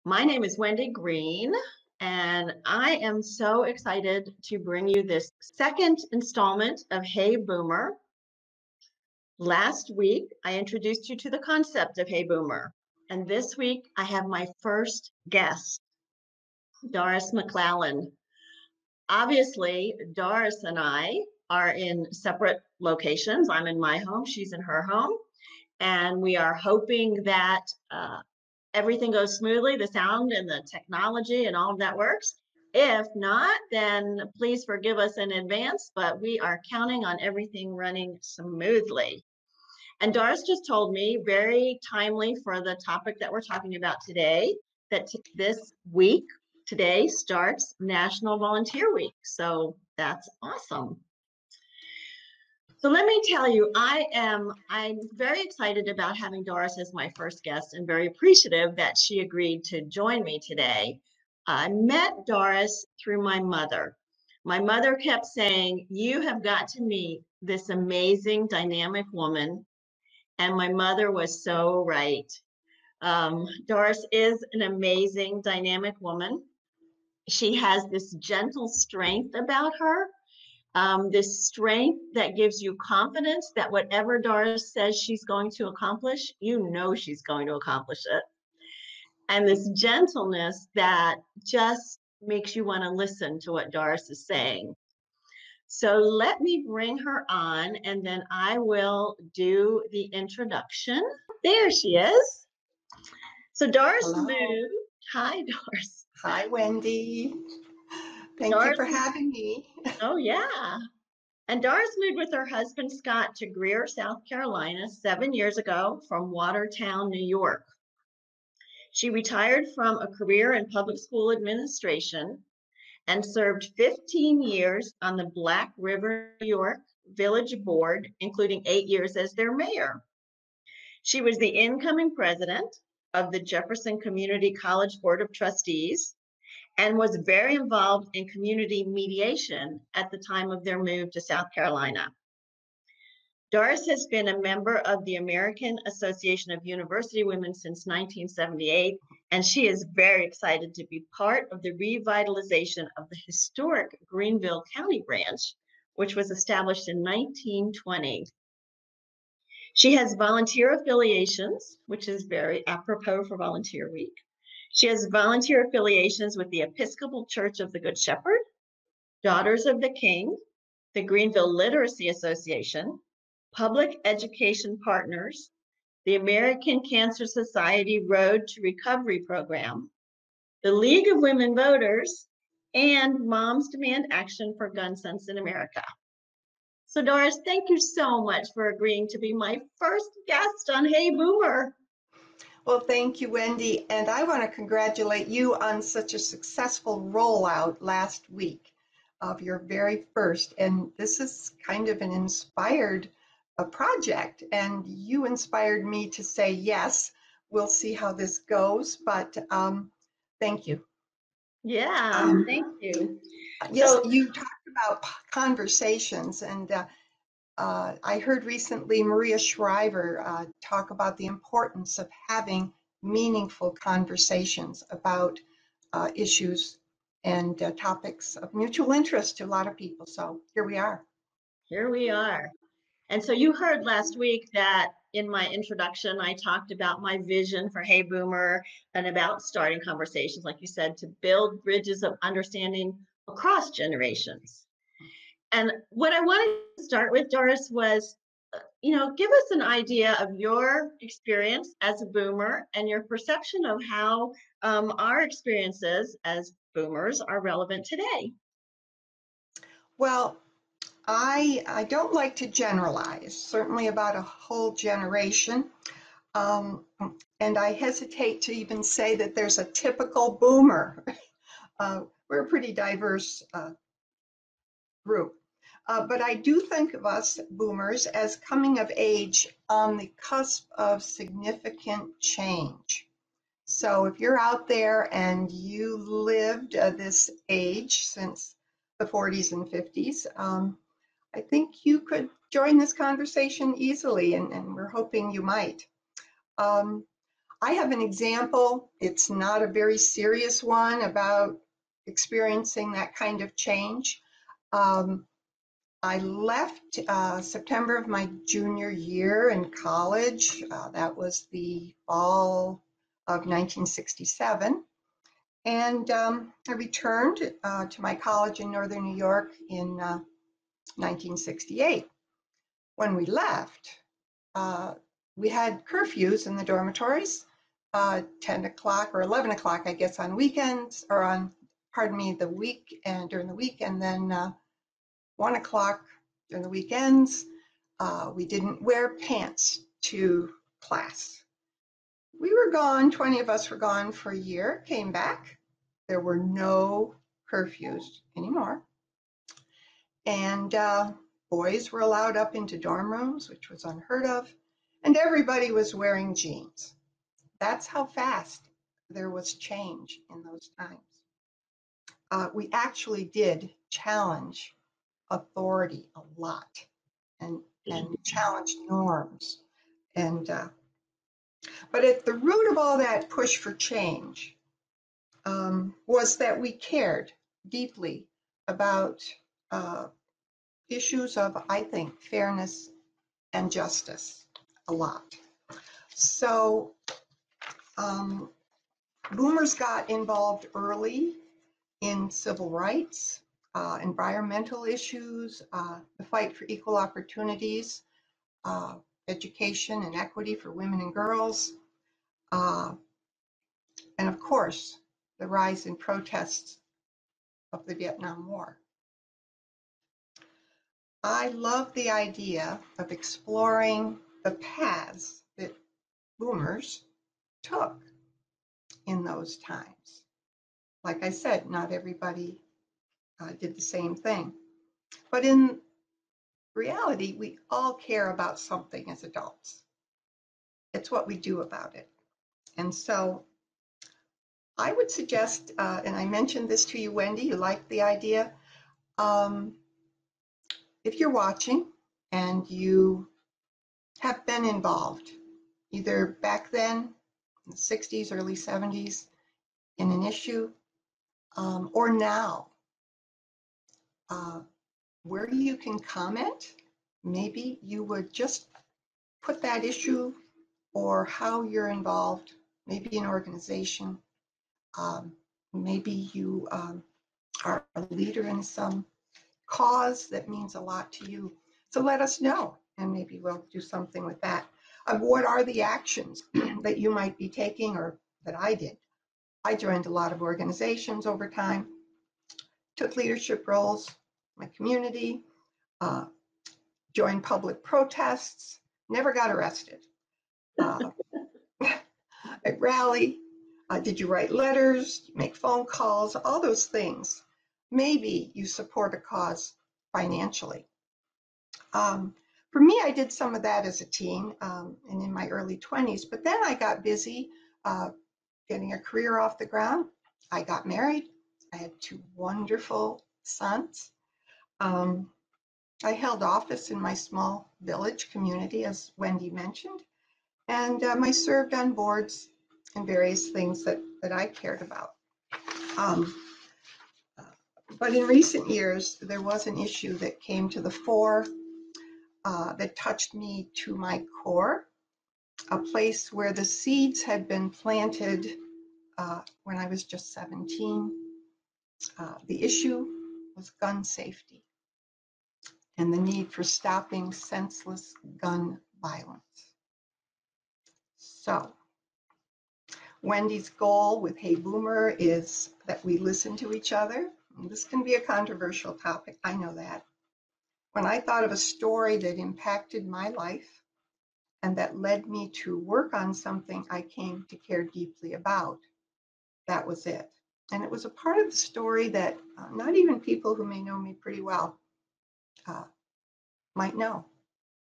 My name is Wendy Green, and I am so excited to bring you this second installment of Hey Boomer. Last week, I introduced you to the concept of Hey Boomer, and this week I have my first guest, Doris McLallen. Obviously, Doris and I are in separate locations. I'm in my home, she's in her home, and we are hoping that everything goes smoothly, the sound and the technology and all of that works. If not, then please forgive us in advance, but we are counting on everything running smoothly. And Doris just told me, very timely for the topic that we're talking about today, that this week, today starts National Volunteer Week. So that's awesome. So let me tell you, I'm very excited about having Doris as my first guest and very appreciative that she agreed to join me today. I met Doris through my mother. My mother kept saying, "You have got to meet this amazing, dynamic woman." And my mother was so right. Doris is an amazing, dynamic woman. She has this gentle strength about her, this strength that gives you confidence that whatever Doris says she's going to accomplish, you know she's going to accomplish it. And this gentleness that just makes you want to listen to what Doris is saying. So let me bring her on and then I will do the introduction. There she is. So Doris Hello. Mood. Hi, Doris. Hi, Wendy. Thank Doris, you for having me. oh, yeah. And Doris moved with her husband, Scott, to Greer, South Carolina 7 years ago from Watertown, New York. She retired from a career in public school administration and served 15 years on the Black River, New York Village Board, including 8 years as their mayor. She was the incoming president of the Jefferson Community College Board of Trustees and was very involved in community mediation at the time of their move to South Carolina. Doris has been a member of the American Association of University Women since 1978, and she is very excited to be part of the revitalization of the historic Greenville County branch, which was established in 1920. She has volunteer affiliations, which is very apropos for Volunteer Week. She has volunteer affiliations with the Episcopal Church of the Good Shepherd, Daughters of the King, the Greenville Literacy Association, Public Education Partners, the American Cancer Society Road to Recovery Program, the League of Women Voters, and Moms Demand Action for Gun Sense in America. So Doris, thank you so much for agreeing to be my first guest on Hey Boomer. Well, thank you, Wendy. And I want to congratulate you on such a successful rollout last week of your very first. And this is kind of an inspired project. And you inspired me to say, yes, we'll see how this goes. But thank you. Yeah, thank you. Yes, So, you talked about conversations, and I heard recently Maria Shriver talk about the importance of having meaningful conversations about issues and topics of mutual interest to a lot of people. So here we are. here we are. And so you heard last week that in my introduction, I talked about my vision for Hey Boomer and about starting conversations, like you said, to build bridges of understanding across generations. And what I wanted to start with, Doris, was, give us an idea of your experience as a boomer and your perception of how our experiences as boomers are relevant today. Well, I don't like to generalize, certainly about a whole generation. Um, and I hesitate to even say that there's a typical boomer. We're a pretty diverse group. But I do think of us boomers as coming of age on the cusp of significant change. So if you're out there and you lived this age since the 40s and 50s, I think you could join this conversation easily, and we're hoping you might. I have an example. It's not a very serious one about experiencing that kind of change. I left September of my junior year in college. That was the fall of 1967. And I returned to my college in Northern New York in 1968. When we left, we had curfews in the dormitories, 10 o'clock or 11 o'clock, I guess, on weekends, or on, pardon me, the week and during the week, and then 1 o'clock during the weekends. We didn't wear pants to class. We were gone, 20 of us were gone for a year, came back. There were no curfews anymore. And boys were allowed up into dorm rooms, which was unheard of. And everybody was wearing jeans. That's how fast there was change in those times. We actually did challenge authority a lot and challenge norms. And but at the root of all that push for change was that we cared deeply about issues of, I think, fairness and justice a lot. So boomers got involved early in civil rights, environmental issues, the fight for equal opportunities, education and equity for women and girls, and of course, the rise in protests of the Vietnam War. I love the idea of exploring the paths that boomers took in those times. Like I said, not everybody did the same thing. But in reality, we all care about something as adults. It's what we do about it. And so I would suggest, and I mentioned this to you, Wendy, you like the idea. If you're watching and you have been involved, either back then, in the 60s, early 70s, in an issue, or now, where you can comment, maybe you would just put that issue or how you're involved, maybe an organization, maybe you are a leader in some cause that means a lot to you. So let us know, and maybe we'll do something with that. What are the actions that you might be taking, or that I did? I joined a lot of organizations over time, took leadership roles in my community, joined public protests, never got arrested. At rally, did you write letters, make phone calls, all those things. Maybe you support a cause financially. For me, I did some of that as a teen and in my early 20s, but then I got busy getting a career off the ground. I got married. I had 2 wonderful sons. I held office in my small village community, as Wendy mentioned, and I served on boards and various things that I cared about. But in recent years, there was an issue that came to the fore that touched me to my core, a place where the seeds had been planted when I was just 17. The issue was gun safety and the need for stopping senseless gun violence. So, Wendy's goal with Hey Boomer is that we listen to each other. This can be a controversial topic, I know that. When I thought of a story that impacted my life and that led me to work on something I came to care deeply about, that was it. And it was a part of the story that not even people who may know me pretty well might know,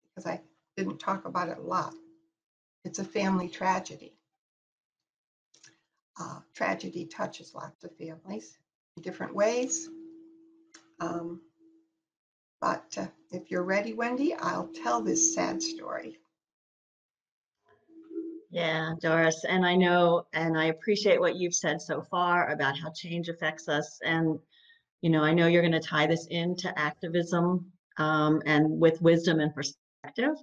because I didn't talk about it a lot. It's a family tragedy. Tragedy touches lots of families in different ways. But if you're ready, Wendy, I'll tell this sad story. Yeah, Doris, and I know, and I appreciate what you've said so far about how change affects us. And, I know you're going to tie this into activism, and with wisdom and perspective.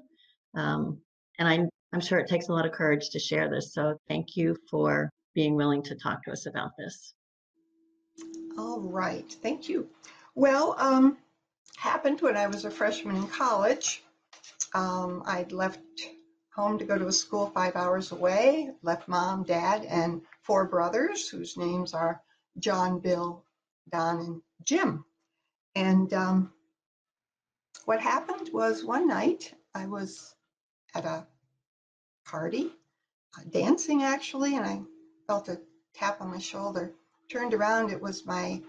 And I'm sure it takes a lot of courage to share this. So thank you for being willing to talk to us about this. All right, thank you. Well, happened when I was a freshman in college. I'd left home to go to a school 5 hours away, left mom, dad, and 4 brothers whose names are John, Bill, Don, and Jim. And what happened was one night I was at a party, dancing actually, and I felt a tap on my shoulder. Turned around, it was my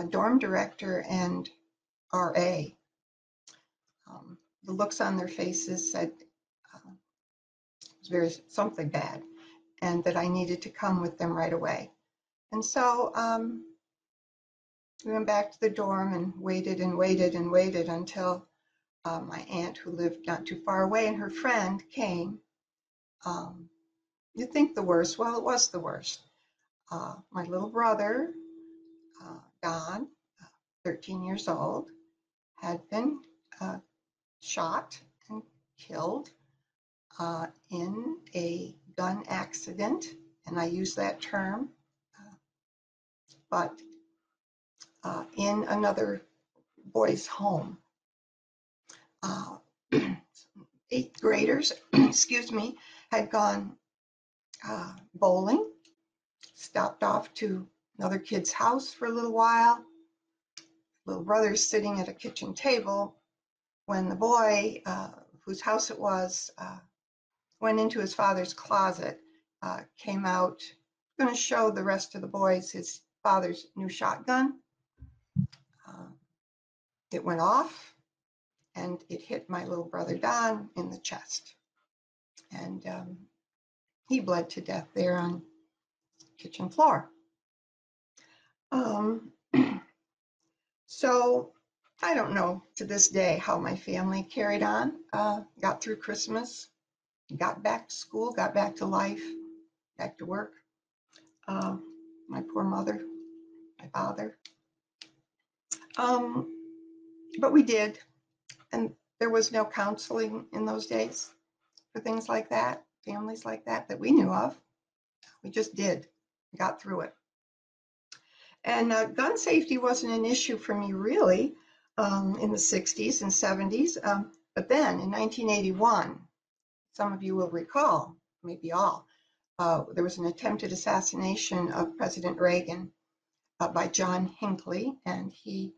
dorm director and RA. The looks on their faces said it was very something bad, and that I needed to come with them right away. And so we went back to the dorm and waited and waited and waited until my aunt, who lived not too far away, and her friend came. You'd think the worst. Well, it was the worst. My little brother, Don, 13 years old, had been shot and killed in a gun accident, and I use that term, but in another boy's home. 8th graders, excuse me, had gone bowling, stopped off to another kid's house for a little while. Little brother's sitting at a kitchen table when the boy, whose house it was, went into his father's closet, came out, going to show the rest of the boys his father's new shotgun. It went off and it hit my little brother Don in the chest. And he bled to death there on the kitchen floor. So I don't know to this day how my family carried on, got through Christmas, got back to school, got back to life, back to work. My poor mother, my father. But we did, and there was no counseling in those days for things like that, families like that we knew of. We just did, got through it. And gun safety wasn't an issue for me really in the 60s and 70s. But then in 1981, some of you will recall, maybe all, there was an attempted assassination of President Reagan by John Hinckley, and he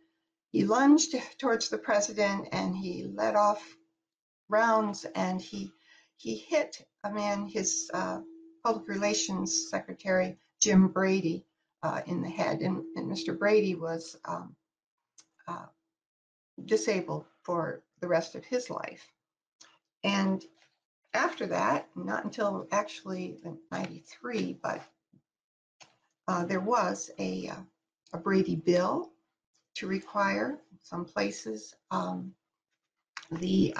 lunged towards the president and he let off rounds, and he hit a man, his public relations secretary, Jim Brady, in the head. And Mr. Brady was disabled for the rest of his life. And after that, not until actually 93, but there was a Brady bill to require some places the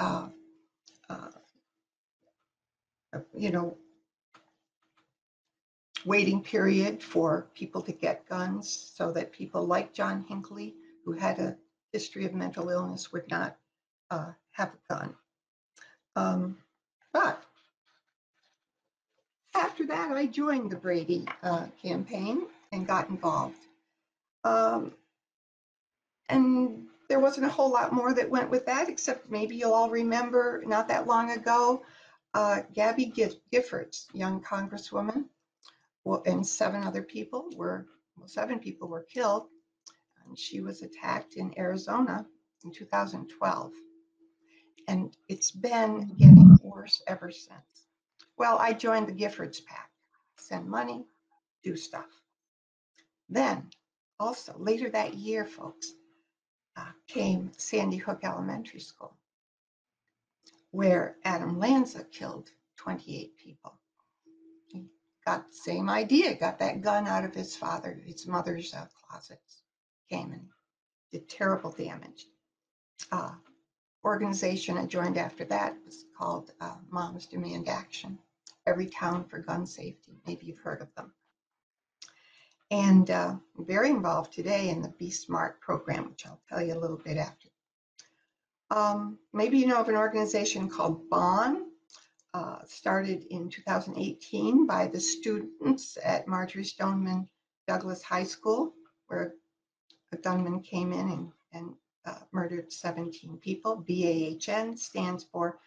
waiting period for people to get guns, so that people like John Hinckley, who had a history of mental illness, would not have a gun. But after that, I joined the Brady campaign and got involved. And there wasn't a whole lot more that went with that, except maybe you'll all remember not that long ago, Gabby Giffords, young congresswoman, and 7 people were killed. And she was attacked in Arizona in 2012. And it's been getting worse ever since. Well, I joined the Giffords PAC, send money, do stuff. Then, also later that year, folks, came Sandy Hook Elementary School, where Adam Lanza killed 28 people. He got the same idea, got that gun out of his mother's closets, came and did terrible damage. Organization I joined after that was called Moms Demand Action. Every Town for Gun Safety. Maybe you've heard of them. And very involved today in the Be Smart program, which I'll tell you a little bit after. Maybe you know of an organization called BON, started in 2018 by the students at Marjorie Stoneman Douglas High School, where a gunman came in and murdered 17 people. BAHN stands for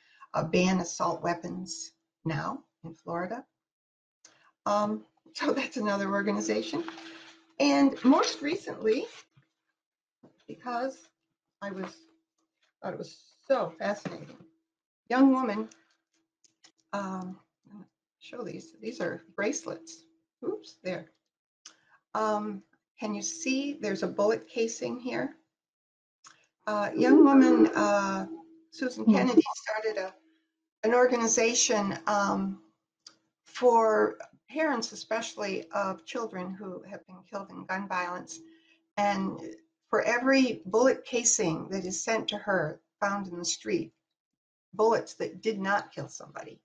Ban Assault Weapons Now in Florida. So that's another organization. And most recently, because I thought it was so fascinating, young woman, show these. These are bracelets. Oops, there. Can you see there's a bullet casing here? Young woman, Susan Kennedy, started an organization for parents, especially of children who have been killed in gun violence. And for every bullet casing that is sent to her, found in the street, bullets that did not kill somebody,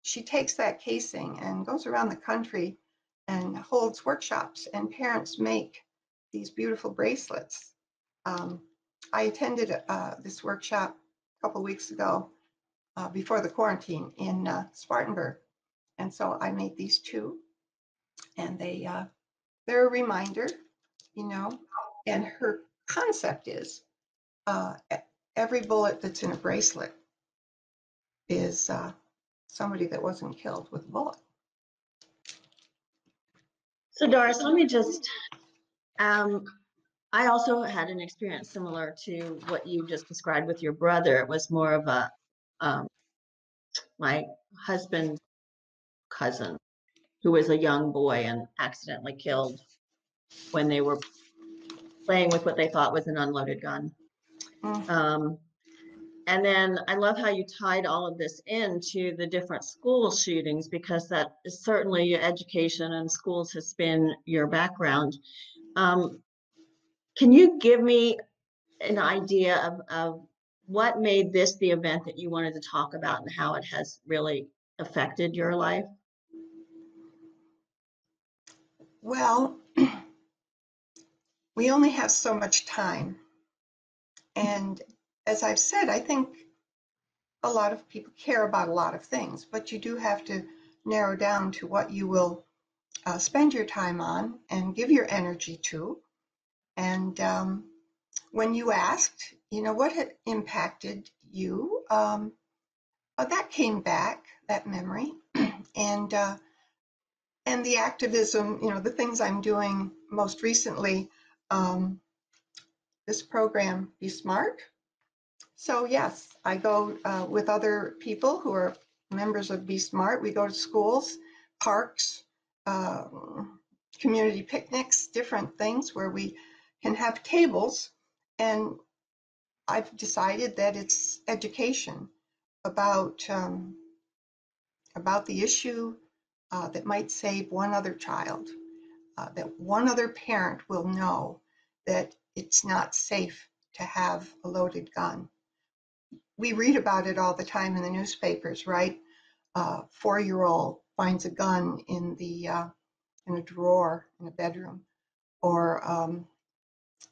she takes that casing and goes around the country and holds workshops, and parents make these beautiful bracelets. I attended this workshop a couple weeks ago before the quarantine in Spartanburg. And so I made these two, and they're a reminder, you know, and her concept is every bullet that's in a bracelet is somebody that wasn't killed with a bullet. So Doris, let me just, I also had an experience similar to what you just described with your brother. It was more of a, my husband's cousin, who was a young boy and accidentally killed when they were playing with what they thought was an unloaded gun. And then I love how you tied all of this into the different school shootings, because that is certainly education and schools has been your background. Can you give me an idea of what made this the event that you wanted to talk about and how it has really affected your life? Well, we only have so much time. And as I've said, I think a lot of people care about a lot of things, but you do have to narrow down to what you will spend your time on and give your energy to. And when you asked, you know, what had impacted you, that came back, that memory. And the activism, you know, the things I'm doing most recently, this program, Be Smart. So yes, I go with other people who are members of Be Smart. We go to schools, parks, community picnics, different things where we can have tables. And I've decided that it's education about the issue that might save one other child, that one other parent will know that it's not safe to have a loaded gun. We read about it all the time in the newspapers, right? 4-year-old finds a gun in a drawer in a bedroom, or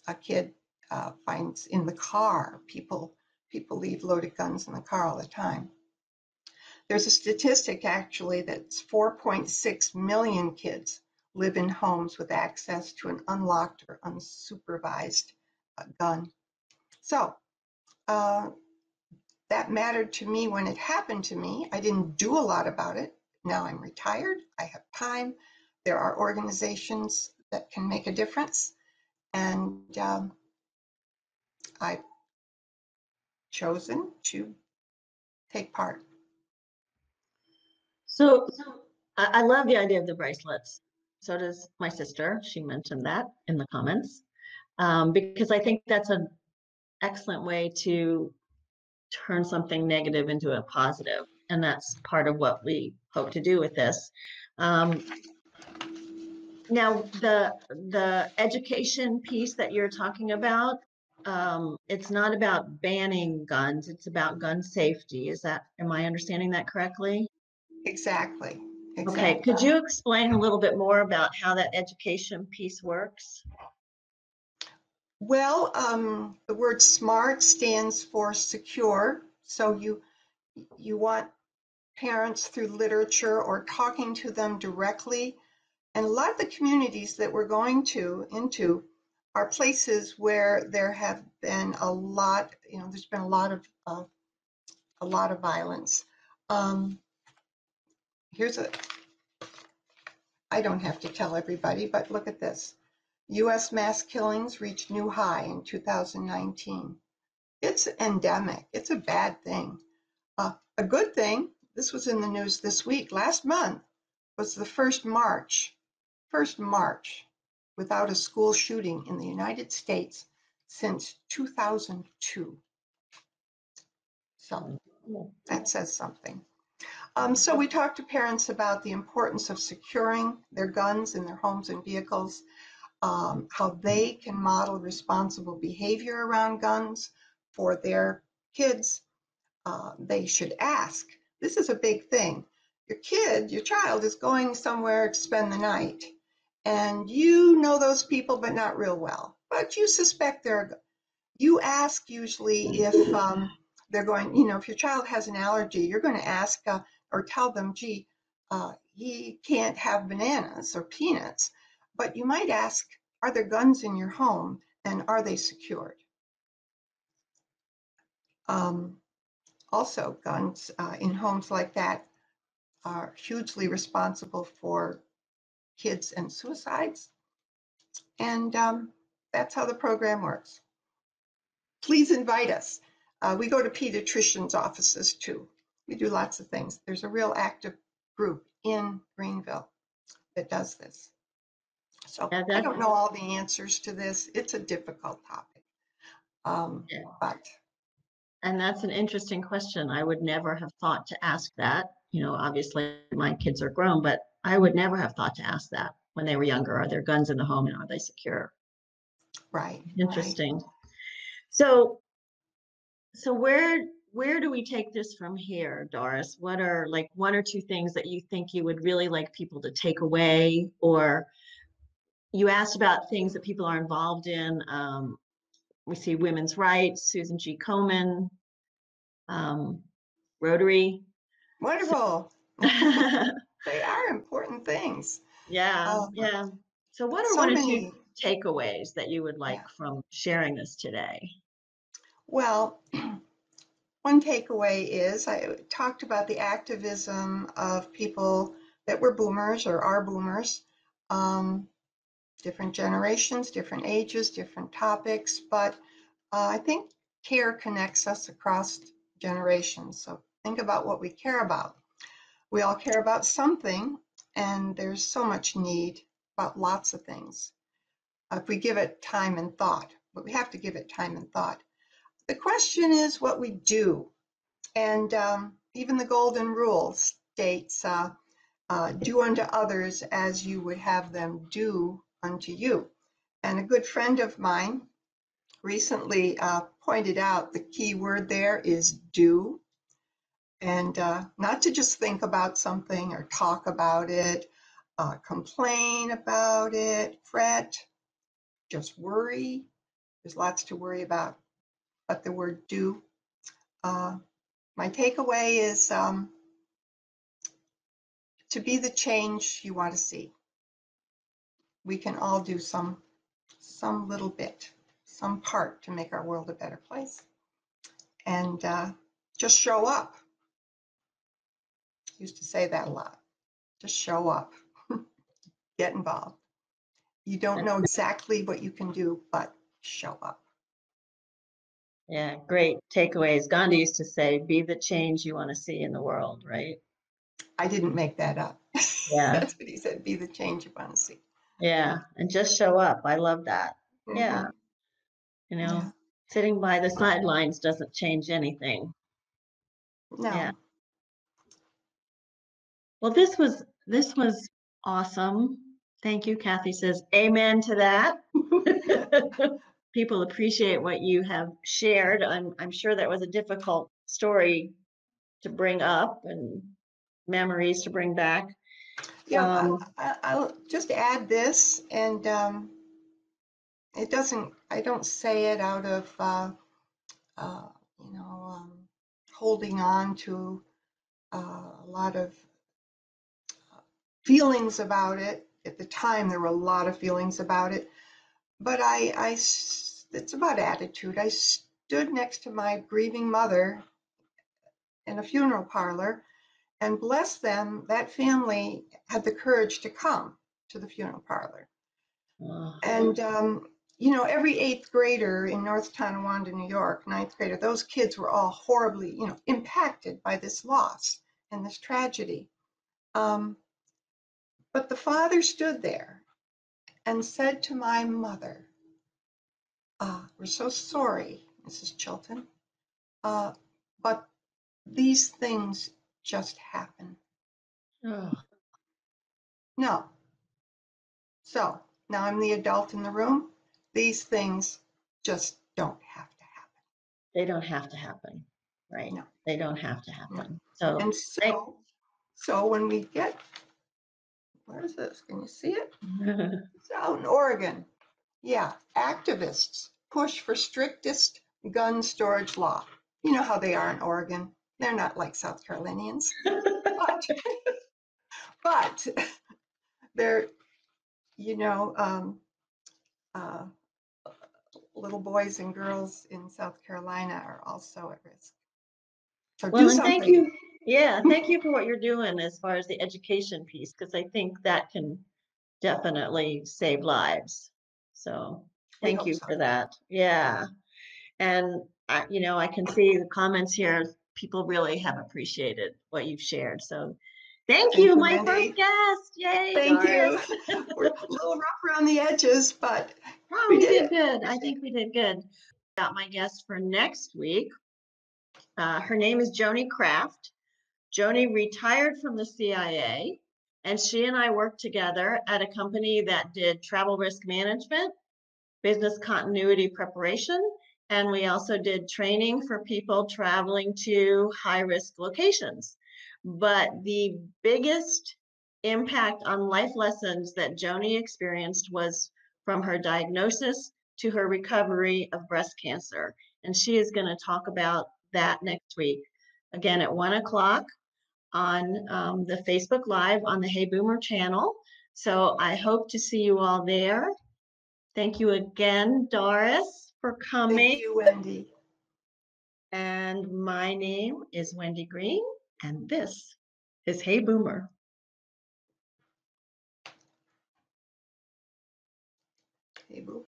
a kid finds in the car. People leave loaded guns in the car all the time. There's a statistic actually that's 4.6 million kids live in homes with access to an unlocked or unsupervised gun. So that mattered to me when it happened to me. I didn't do a lot about it. Now I'm retired. I have time. There are organizations that can make a difference. And I've chosen to take part. So I love the idea of the bracelets. So does my sister. She mentioned that in the comments, because I think that's an excellent way to turn something negative into a positive. And that's part of what we hope to do with this. Now, the education piece that you're talking about, it's not about banning guns, it's about gun safety. Am I understanding that correctly? Exactly. Okay, could you explain a little bit more about how that education piece works? Well, the word SMART stands for secure. So you want parents through literature or talking to them directly. And a lot of the communities that we're going into are places where there have been a lot, there's been a lot of violence. I don't have to tell everybody, but look at this. U.S. mass killings reached new high in 2019. It's endemic. It's a bad thing. A good thing, this was in the news this week, last month was the first March without a school shooting in the United States since 2002. So that says something. So we talked to parents about the importance of securing their guns in their homes and vehicles, how they can model responsible behavior around guns for their kids. They should ask. This is a big thing. Your child is going somewhere to spend the night, and you know those people, but not real well. But you suspect you ask usually if they're going, if your child has an allergy, you're going to ask or tell them, gee, he can't have bananas or peanuts. But you might ask, are there guns in your home and are they secured? Also, guns in homes like that are hugely responsible for kids and suicides. And that's how the program works. Please invite us. We go to pediatricians' offices too. We do lots of things. There's a real active group in Greenville that does this. So Yeah, I don't know all the answers to this. It's a difficult topic. And that's an interesting question. I would never have thought to ask that. Obviously my kids are grown, but I would never have thought to ask that when they were younger. Are there guns in the home and are they secure? Right. Interesting. Right. So where do we take this from here, Doris? What are like one or two things that you think you would really like people to take away? Or you asked about things that people are involved in. We see women's rights, Susan G. Komen, Rotary. Wonderful. They are important things. Yeah. So what are so one or many two takeaways that you would like from sharing this today? Well, one takeaway is I talked about the activism of people that were boomers or are boomers, different generations, different ages, different topics, but I think care connects us across generations. So think about what we care about. We all care about something, and there's so much need about lots of things. If we give it time and thought, but we have to give it time and thought. The question is what we do. And even the golden rule states, do unto others as you would have them do unto you. And a good friend of mine recently pointed out the key word there is do. And not to just think about something or talk about it, complain about it, fret, just worry. There's lots to worry about, but the word do. My takeaway is to be the change you want to see. We can all do some little bit, some part to make our world a better place. And just show up. I used to say that a lot. Just show up. Get involved. You don't know exactly what you can do, but show up. Yeah, great takeaways. Gandhi used to say, be the change you want to see in the world, right? I didn't make that up. Yeah. That's what he said, be the change you want to see. Yeah, and just show up. I love that. Yeah. Sitting by the sidelines doesn't change anything. No. Yeah. Well, this was awesome. Thank you. Kathy says amen to that. People appreciate what you have shared. I'm sure that was a difficult story to bring up and memories to bring back. Yeah, Um, I'll just add this, and it doesn't, I don't say it out of, uh, you know, holding on to a lot of feelings about it. At the time, there were a lot of feelings about it, but it's about attitude. I stood next to my grieving mother in a funeral parlor, and bless them, that family had the courage to come to the funeral parlor. oh, And, you know, every eighth grader in North Tonawanda, New York, ninth grader, those kids were all horribly, you know, impacted by this loss and this tragedy. But the father stood there and said to my mother, we're so sorry, Mrs. Chilton, but these things just happen. oh. No. So now I'm the adult in the room. These things just don't have to happen. They don't have to happen, right? No. They don't have to No. happen. So, And so when we get, where is this? Can you see it? It's out in Oregon. Yeah, activists push for strictest gun storage law. You know how they are in Oregon. They're not like South Carolinians, but they're, you know, uh, little boys and girls in South Carolina are also at risk. So well, do and thank something. you. Yeah, thank you for what you're doing as far as the education piece, because I think that can definitely save lives. So We thank hope you so. for that. Yeah. And you know, I can see the comments here. People really have appreciated what you've shared. So thank Thank you, you, my first Wendy. guest. Yay, Thank Doris. you. We're a little rough around the edges, but Oh, we we did did it. good. I think we did good. Got my guest for next week. Her name is Joni Kraft. Joni retired from the CIA, and she and I worked together at a company that did travel risk management, business continuity preparation, and we also did training for people traveling to high-risk locations. But the biggest impact on life lessons that Joni experienced was from her diagnosis to her recovery of breast cancer. And she is going to talk about that next week, again at 1 o'clock on the Facebook Live on the Hey Boomer channel. So I hope to see you all there. Thank you again, Doris, for Thank coming. you, Wendy. And my name is Wendy Green, and this is Hey Boomer. Hey, boo.